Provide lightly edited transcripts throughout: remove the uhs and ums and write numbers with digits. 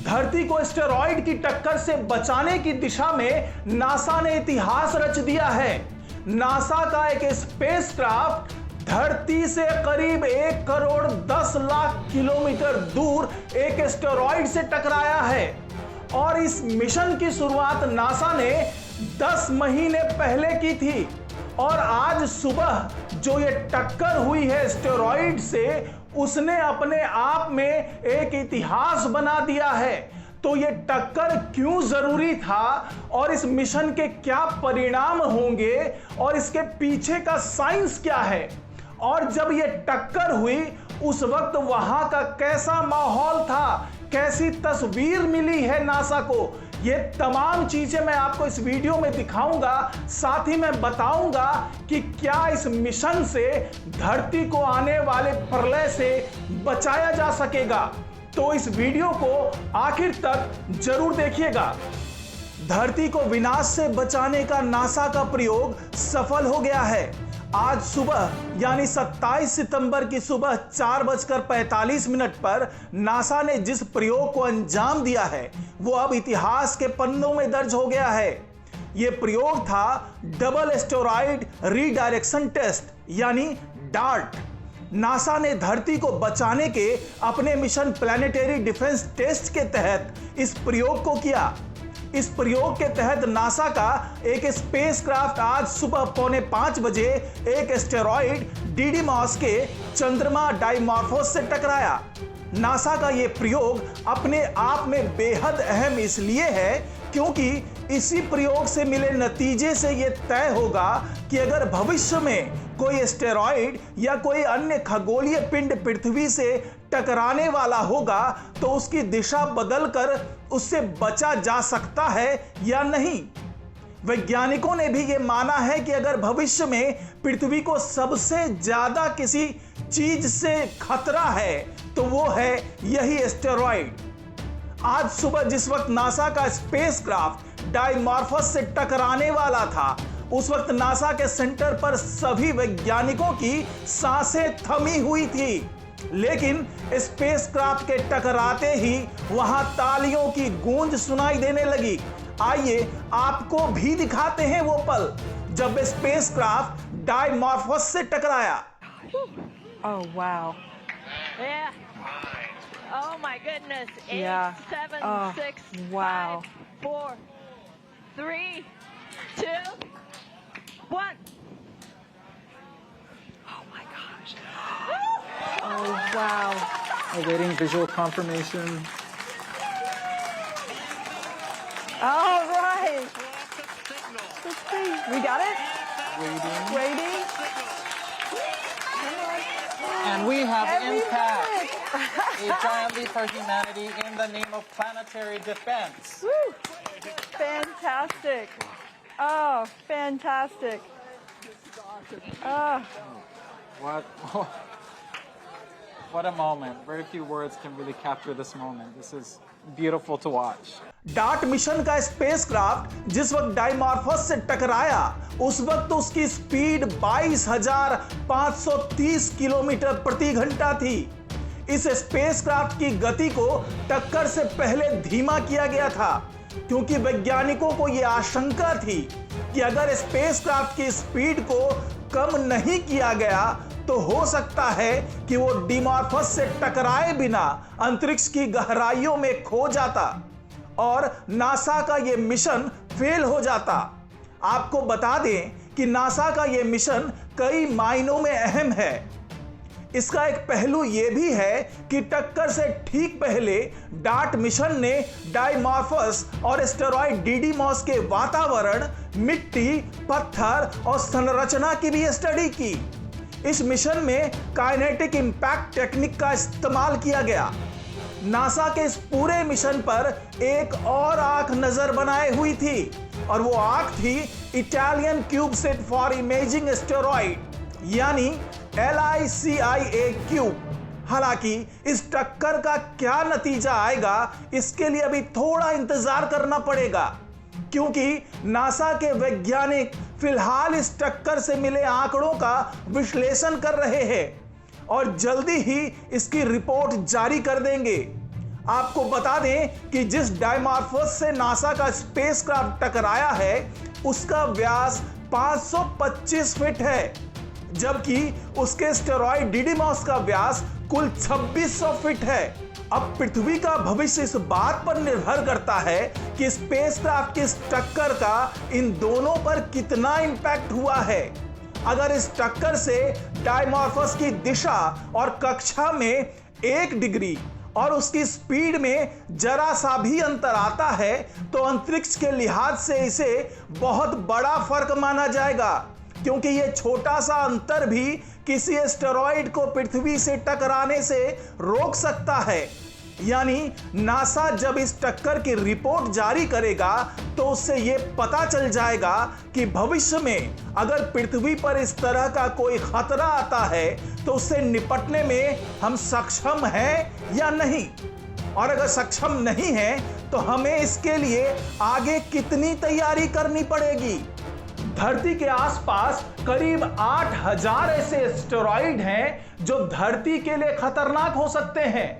धरती को एस्टेरॉयड की टक्कर से बचाने की दिशा में नासा ने इतिहास रच दिया है। नासा का एक स्पेसक्राफ्ट धरती से करीब 1 करोड़ 10 लाख किलोमीटर दूर एक एस्टेरॉयड से टकराया है और इस मिशन की शुरुआत नासा ने 10 महीने पहले की थी और आज सुबह जो ये टक्कर हुई है एस्टेरॉयड से, उसने अपने आप में एक इतिहास बना दिया है। तो ये टक्कर क्यों जरूरी था और इस मिशन के क्या परिणाम होंगे और इसके पीछे का साइंस क्या है, और जब ये टक्कर हुई उस वक्त वहां का कैसा माहौल था, कैसी तस्वीर मिली है नासा को, ये तमाम चीजें मैं आपको इस वीडियो में दिखाऊंगा। साथ ही मैं बताऊंगा कि क्या इस मिशन से धरती को आने वाले प्रलय से बचाया जा सकेगा। तो इस वीडियो को आखिर तक जरूर देखिएगा। धरती को विनाश से बचाने का नासा का प्रयोग सफल हो गया है। आज सुबह यानी 27 सितंबर की सुबह 4:45 पर नासा ने जिस प्रयोग को अंजाम दिया है वो अब इतिहास के पन्नों में दर्ज हो गया है। यह प्रयोग था डबल एस्टेरॉयड रीडायरेक्शन टेस्ट यानी डार्ट। नासा ने धरती को बचाने के अपने मिशन प्लैनेटरी डिफेंस टेस्ट के तहत इस प्रयोग को किया। इस प्रयोग के तहत नासा का एक स्पेसक्राफ्ट आज सुबह 4:45 बजे एक एस्टेरॉयड डिडीमॉस के चंद्रमा डाइमॉर्फोस से टकराया। नासा का यह प्रयोग अपने आप में बेहद अहम इसलिए है क्योंकि इसी प्रयोग से मिले नतीजे से यह तय होगा कि अगर भविष्य में कोई एस्टेरॉयड या कोई अन्य खगोलीय पिंड पृथ्वी से टकराने वाला होगा तो उसकी दिशा बदलकर उससे बचा जा सकता है या नहीं। वैज्ञानिकों ने भी यह माना है कि अगर भविष्य में पृथ्वी को सबसे ज्यादा किसी चीज से खतरा है तो वो है यही एस्टेरॉयड। आज सुबह जिस वक्त नासा का स्पेसक्राफ्ट डाइमॉर्फस से टकराने वाला था उस वक्त नासा के सेंटर पर सभी वैज्ञानिकों की सांसें थमी हुई थी, लेकिन स्पेसक्राफ्ट के टकराते ही वहां तालियों की गूंज सुनाई देने लगी। आइए आपको भी दिखाते हैं वो पल जब स्पेसक्राफ्ट डाइमॉर्फस से टकराया। Oh wow. Yeah. Oh my goodness. 8, Yeah. 7, Oh, 6, wow. 5, 4, 3, 2, 1. Oh my gosh. Oh wow. Awaiting visual confirmation. All right. Let's see. We got it? Waiting. Waiting. And we have And we impact. got it. A giant leap for humanity in the name of planetary defense. Woo. Fantastic. Oh, fantastic. Oh, What a moment. Very few words can really capture this moment. This is beautiful to watch. Dart mission का spacecraft जिस वक्त डाइमॉर्फस से टकराया उस वक्त उसकी speed 22,530 kilometre प्रति घंटा थी। इस स्पेसक्राफ्ट की गति को टक्कर से पहले धीमा किया गया था क्योंकि वैज्ञानिकों को यह आशंका थी कि अगर स्पेसक्राफ्ट की स्पीड को कम नहीं किया गया तो हो सकता है कि वो डिमॉर्फस से टकराए बिना अंतरिक्ष की गहराइयों में खो जाता और नासा का यह मिशन फेल हो जाता। आपको बता दें कि नासा का यह मिशन कई मायनों में अहम है। इसका एक पहलू यह भी है कि टक्कर से ठीक पहले डार्ट मिशन ने डाइमॉर्फस और एस्टेरॉयड डिडीमॉस के वातावरण, मिट्टी, पत्थर और संरचना की भी स्टडी की। इस मिशन में काइनेटिक इंपैक्ट टेक्निक का इस्तेमाल किया गया। नासा के इस पूरे मिशन पर एक और आंख नजर बनाए हुई थी और वो आंख थी इटालियन क्यूबसेट फॉर इमेजिंग एस्टेरॉयड यानी LICIA क्यूब। हालांकि इस टक्कर का क्या नतीजा आएगा इसके लिए अभी थोड़ा इंतजार करना पड़ेगा क्योंकि नासा के वैज्ञानिक फिलहाल इस टक्कर से मिले आंकड़ों का विश्लेषण कर रहे हैं और जल्दी ही इसकी रिपोर्ट जारी कर देंगे। आपको बता दें कि जिस डायमॉर्फोस से नासा का स्पेसक्राफ्ट टकराया है उसका व्यास 525 फीट है, जबकि उसके एस्टेरॉयड डिडिमॉस का व्यास कुल 2600 फीट है। अब पृथ्वी का भविष्य इस बात पर निर्भर करता है कि स्पेसक्राफ्ट की इस टक्कर का इन दोनों पर कितना इंपैक्ट हुआ है। अगर इस टक्कर से डायमॉर्फस की दिशा और कक्षा में 1 डिग्री और उसकी स्पीड में जरा सा भी अंतर आता है तो अंतरिक्ष के लिहाज से इसे बहुत बड़ा फर्क माना जाएगा, क्योंकि यह छोटा सा अंतर भी किसी एस्टेरॉयड को पृथ्वी से टकराने से रोक सकता है। यानी नासा जब इस टक्कर की रिपोर्ट जारी करेगा तो उससे यह पता चल जाएगा कि भविष्य में अगर पृथ्वी पर इस तरह का कोई खतरा आता है तो उससे निपटने में हम सक्षम हैं या नहीं, और अगर सक्षम नहीं हैं तो हमें इसके लिए आगे कितनी तैयारी करनी पड़ेगी। धरती के आसपास करीब 8000 ऐसे एस्टेरॉयड हैं जो धरती के लिए खतरनाक हो सकते हैं।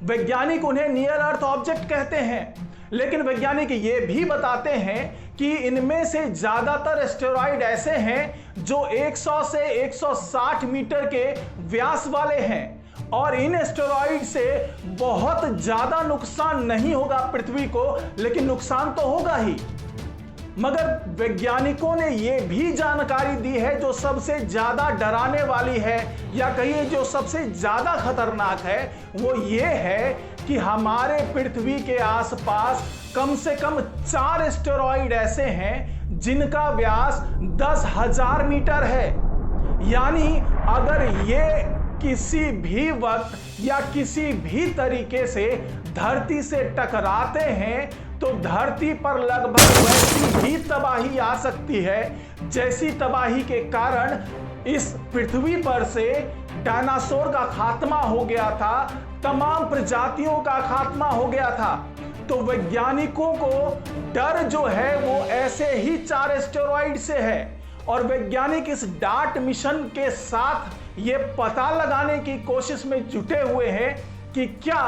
वैज्ञानिक उन्हें नियर अर्थ ऑब्जेक्ट कहते हैं, लेकिन वैज्ञानिक ये भी बताते हैं कि इनमें से ज्यादातर एस्टेरॉयड ऐसे हैं जो 100 से 160 मीटर के व्यास वाले हैं और इन एस्टेरॉयड से बहुत ज्यादा नुकसान नहीं होगा पृथ्वी को, लेकिन नुकसान तो होगा ही। मगर वैज्ञानिकों ने यह भी जानकारी दी है जो सबसे ज्यादा डराने वाली है, या कहिए जो सबसे ज्यादा खतरनाक है, वो ये है कि हमारे पृथ्वी के आसपास कम से कम 4 एस्टेरॉयड ऐसे हैं जिनका व्यास 10,000 मीटर है। यानी अगर ये किसी भी वक्त या किसी भी तरीके से धरती से टकराते हैं तो धरती पर लगभग वैसी ही तबाही आ सकती है जैसी तबाही के कारण इस पृथ्वी पर से डायनासोर का खात्मा हो गया था, तमाम प्रजातियों का खात्मा हो गया था। तो वैज्ञानिकों को डर जो है वो ऐसे ही 4 एस्टेरॉयड से है, और वैज्ञानिक इस डार्ट मिशन के साथ ये पता लगाने की कोशिश में जुटे हुए हैं कि क्या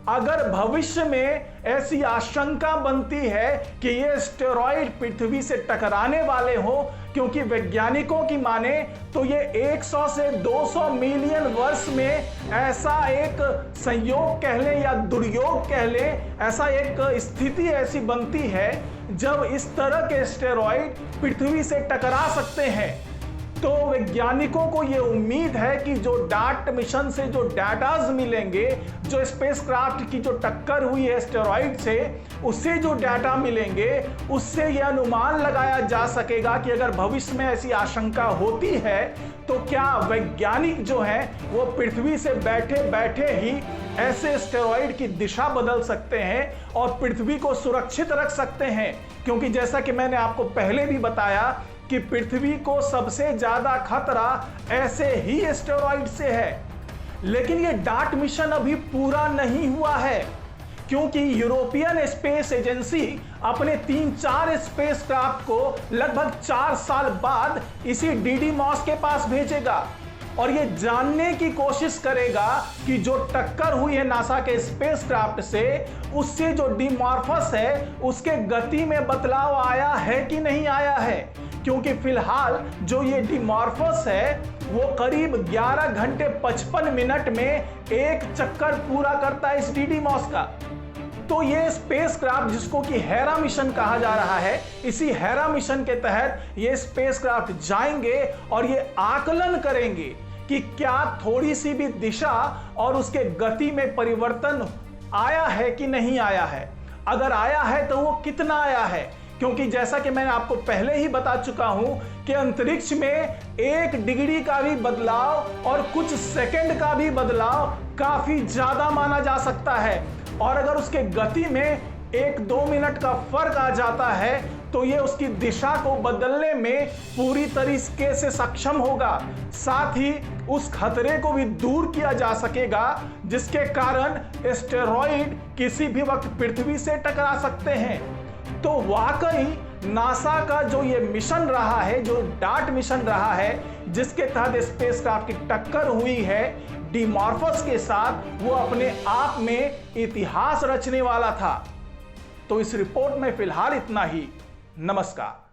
अगर भविष्य में ऐसी आशंका बनती है कि ये एस्टेरॉयड पृथ्वी से टकराने वाले हो, क्योंकि वैज्ञानिकों की माने तो ये 100 से 200 मिलियन वर्ष में ऐसा एक संयोग कह लें या दुर्योग कह लें, ऐसा एक स्थिति ऐसी बनती है जब इस तरह के एस्टेरॉयड पृथ्वी से टकरा सकते हैं। तो वैज्ञानिकों को यह उम्मीद है कि जो डार्ट मिशन से जो डाटाज मिलेंगे, जो स्पेसक्राफ्ट की जो टक्कर हुई है एस्टेरॉयड से, उससे जो डाटा मिलेंगे उससे यह अनुमान लगाया जा सकेगा कि अगर भविष्य में ऐसी आशंका होती है तो क्या वैज्ञानिक जो हैं वो पृथ्वी से बैठे बैठे ही ऐसे एस्टेरॉयड की दिशा बदल सकते हैं और पृथ्वी को सुरक्षित रख सकते हैं। क्योंकि जैसा कि मैंने आपको पहले भी बताया कि पृथ्वी को सबसे ज्यादा खतरा ऐसे ही एस्टेरॉयड से है। लेकिन ये डार्ट मिशन अभी पूरा नहीं हुआ है, क्योंकि यूरोपियन स्पेस एजेंसी अपने 3-4 स्पेसक्राफ्ट को लगभग 4 साल बाद इसी डिडिमॉस के पास भेजेगा और ये जानने की कोशिश करेगा कि जो टक्कर हुई है नासा के स्पेसक्राफ्ट से, उससे जो डिमॉर्फस है उसके गति में बदलाव आया है कि नहीं आया है। क्योंकि फिलहाल जो ये डिमॉर्फस है वो करीब 11 घंटे 55 मिनट में एक चक्कर पूरा करता है इस डिडिमॉस का। तो ये स्पेसक्राफ्ट जिसको कि हेरा मिशन कहा जा रहा है, इसी हेरा मिशन के तहत ये स्पेसक्राफ्ट जाएंगे और ये आकलन करेंगे कि क्या थोड़ी सी भी दिशा और उसके गति में परिवर्तन आया है कि नहीं आया है। अगर आया है तो वो कितना आया है, क्योंकि जैसा कि मैंने आपको पहले ही बता चुका हूं कि अंतरिक्ष में 1 डिग्री का भी बदलाव और कुछ सेकंड का भी बदलाव काफी ज्यादा माना जा सकता है, और अगर उसके गति में 1-2 मिनट का फर्क आ जाता है तो ये उसकी दिशा को बदलने में पूरी तरीके से सक्षम होगा। साथ ही उस खतरे को भी दूर किया जा सकेगा जिसके कारण एस्टेरॉयड किसी भी वक्त पृथ्वी से टकरा सकते हैं। तो वाकई नासा का जो ये मिशन रहा है, जो डार्ट मिशन रहा है, जिसके तहत स्पेसक्राफ्ट की टक्कर हुई है, डिमॉर्फस के साथ वो अपने आप में इतिहास रचने वाला था। तो इस रिपोर्ट में फिलहाल इतना ही। नमस्कार।